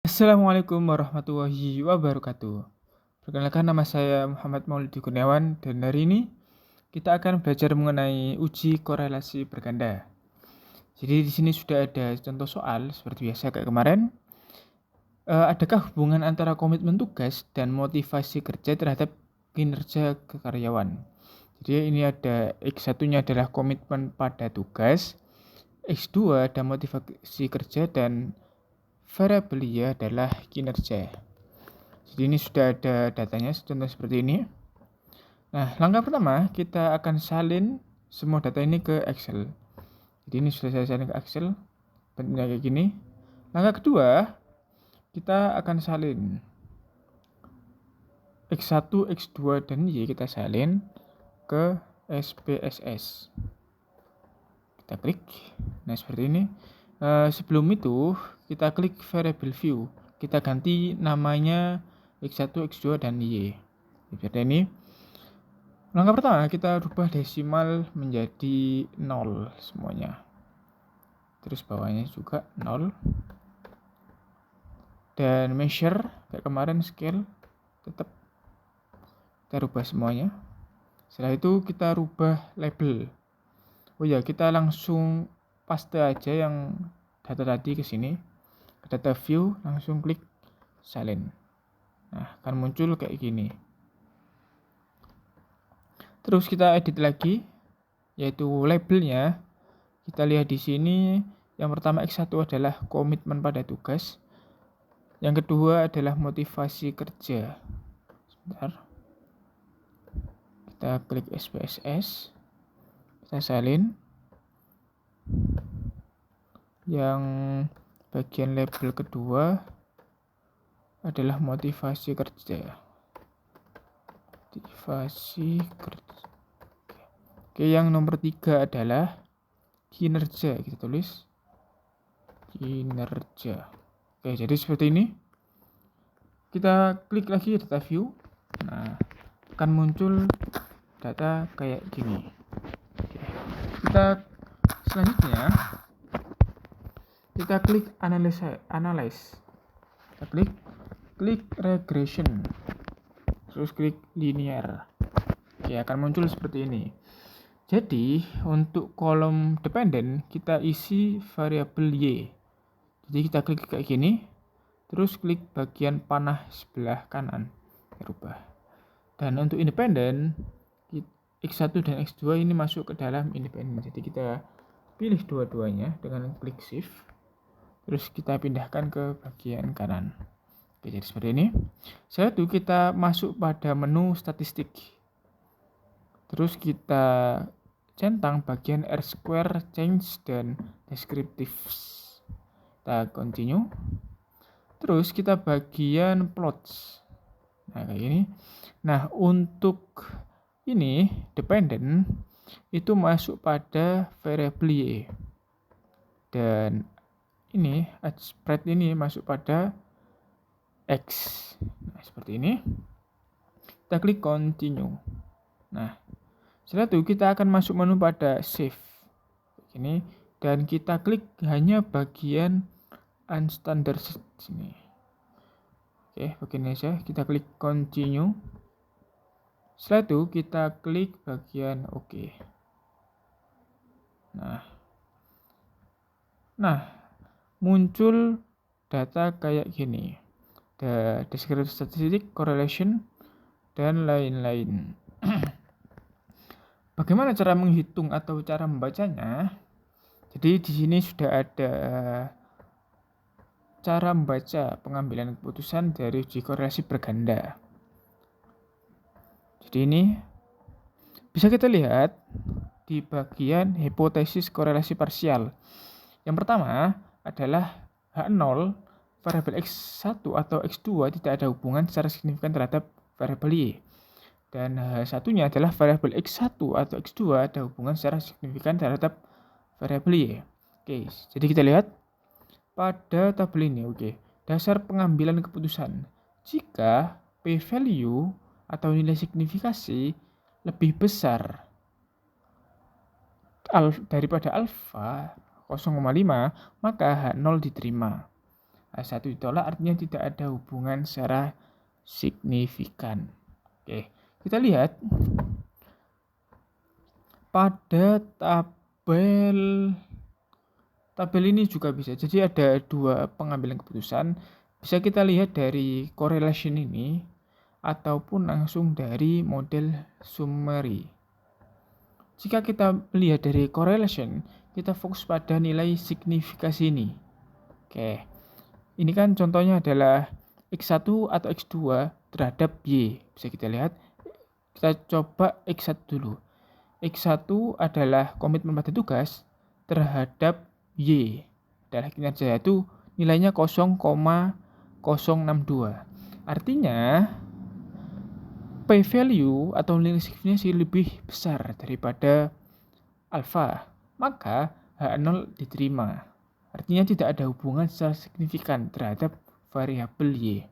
Assalamualaikum warahmatullahi wabarakatuh. Perkenalkan, nama saya Muhammad Maulidi Kurniawan dan hari ini kita akan belajar mengenai uji korelasi berganda. Jadi di sini sudah ada contoh soal seperti biasa kayak kemarin. Adakah hubungan antara komitmen tugas dan motivasi kerja terhadap kinerja karyawan? Jadi ini ada X1-nya adalah komitmen pada tugas, X2 ada motivasi kerja, dan variabel Y adalah kinerja. Jadi ini sudah ada datanya contoh seperti ini. Nah, langkah pertama kita akan salin semua data ini ke Excel. Jadi ini sudah saya salin ke Excel, bentuknya kayak gini. Langkah kedua, kita akan salin X1, X2, dan Y kita salin ke SPSS. Kita klik. Nah, seperti ini. Sebelum itu, kita klik variable view. Kita ganti namanya X1, X2, dan Y. Seperti ini. Langkah pertama, kita rubah desimal menjadi 0 semuanya. Terus bawahnya juga 0. Dan measure, kayak kemarin scale, tetap kita rubah semuanya. Setelah itu kita rubah label. Oh ya, kita langsung paste aja yang data tadi ke sini. Ke data view, langsung klik salin. Nah, akan muncul kayak gini. Terus kita edit lagi, yaitu labelnya. Kita lihat di sini, yang pertama X1 adalah komitmen pada tugas. Yang kedua adalah motivasi kerja. Sebentar. Kita klik SPSS. Kita salin. Yang bagian label kedua adalah motivasi kerja. Motivasi kerja. Oke, yang nomor 3 adalah kinerja. Kita tulis kinerja. Oke, jadi seperti ini. Kita klik lagi data view. Nah, akan muncul data kayak gini. Oke. Kita selanjutnya kita klik analyze. Kita klik regression. Terus klik linear. Oke, akan muncul seperti ini. Jadi, untuk kolom dependen kita isi variabel Y. Jadi kita klik kayak gini. Terus klik bagian panah sebelah kanan, rubah. Dan untuk independen, X1 dan X2 ini masuk ke dalam independen. Jadi kita pilih dua-duanya dengan klik shift. Terus kita pindahkan ke bagian kanan. Oke, jadi seperti ini. Setelah itu kita masuk pada menu statistik. Terus kita centang bagian R-square, change, dan descriptives. Kita continue. Terus kita bagian plots. Nah, kayak gini. Nah, untuk ini dependent itu masuk pada variable Y. Dan ini spread ini masuk pada X. Nah, seperti ini. Kita klik continue. Nah, setelah itu kita akan masuk menu pada save. Ini, dan kita klik hanya bagian unstandard sini. Oke, begini aja. Kita klik continue. Setelah itu kita klik bagian OK. Nah, muncul data kayak gini. The descriptive statistic, correlation, dan lain-lain. Bagaimana cara menghitung atau cara membacanya? Jadi di sini sudah ada cara membaca pengambilan keputusan dari uji korelasi berganda. Jadi ini bisa kita lihat di bagian hipotesis korelasi parsial. Yang pertama adalah H0 variabel X1 atau X2 tidak ada hubungan secara signifikan terhadap variabel Y. Dan H1-nya adalah variabel X1 atau X2 ada hubungan secara signifikan terhadap variabel Y. Oke, jadi kita lihat pada tabel ini. Oke, dasar pengambilan keputusan. Jika p-value atau nilai signifikasi lebih besar daripada alfa 0,5, maka H0 diterima. H1 ditolak artinya tidak ada hubungan secara signifikan. Oke, kita lihat pada tabel ini juga bisa. Jadi ada dua pengambilan keputusan. Bisa kita lihat dari correlation ini ataupun langsung dari model summary. Jika kita melihat dari correlation, kita fokus pada nilai signifikasi ini. Oke, ini kan contohnya adalah X1 atau X2 terhadap Y. Bisa kita lihat, kita coba X1 dulu. X1 adalah komitmen pada tugas terhadap Y. Adalah kinerja, yaitu nilainya 0,062. Artinya, p-value atau nilai signifikasi lebih besar daripada alfa, maka H0 diterima. Artinya tidak ada hubungan secara signifikan terhadap variabel Y.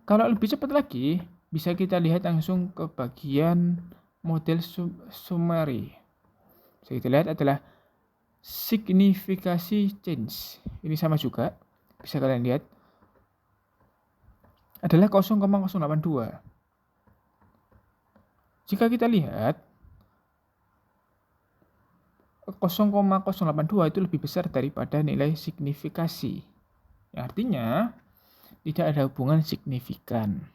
Kalau lebih cepat lagi, bisa kita lihat langsung ke bagian model summary. Bisa kita lihat adalah signifikasi change. Ini sama juga, bisa kalian lihat, adalah 0,082. Jika kita lihat 0,082 itu lebih besar daripada nilai signifikasi. Artinya tidak ada hubungan signifikan.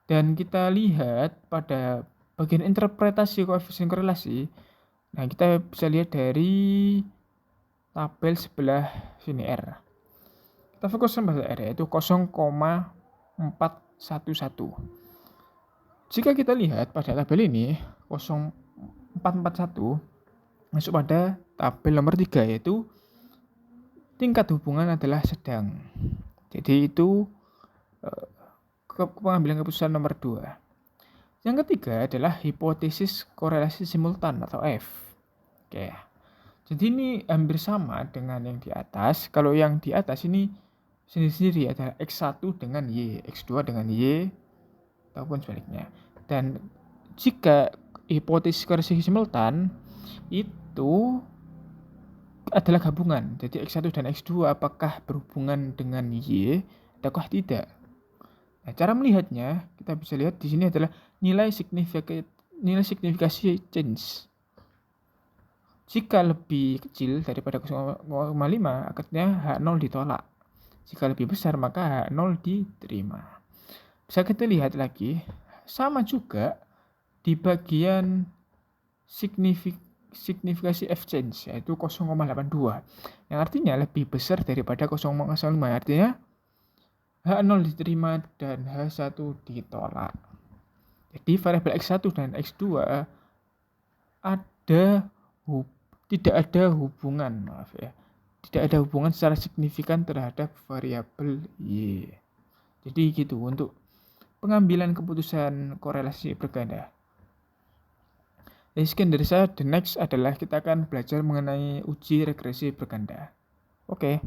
Dan kita lihat pada bagian interpretasi koefisien korelasi. Nah, kita bisa lihat dari tabel sebelah sini R. Kita fokus pada R, yaitu 0,411. Jika kita lihat pada tabel ini 0,441 masuk pada tabel nomor 3, yaitu tingkat hubungan adalah sedang. Jadi itu pengambilan keputusan nomor 2. Yang ketiga adalah hipotesis korelasi simultan atau F. Oke. Jadi ini hampir sama dengan yang di atas. Kalau yang di atas ini sendiri-sendiri adalah X1 dengan Y, X2 dengan Y, ataupun sebaliknya. Dan jika hipotesis korelasi simultan itu adalah gabungan. Jadi X1 dan X2 apakah berhubungan dengan Y ataukah tidak? Nah, cara melihatnya kita bisa lihat di sini adalah nilai signifikasi change. Jika lebih kecil daripada 0,5, akhirnya H0 ditolak. Jika lebih besar maka H0 diterima. Bisa kita lihat lagi, sama juga di bagian signifikasi F change, yaitu 0,82. Yang artinya lebih besar daripada 0,05. Artinya H0 diterima dan H1 ditolak. Jadi variabel X1 dan X2 tidak ada hubungan, tidak ada hubungan secara signifikan terhadap variabel Y. Jadi gitu untuk pengambilan keputusan korelasi berganda. Sekian dari saya. The next adalah kita akan belajar mengenai uji regresi berganda. Oke.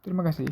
Terima kasih.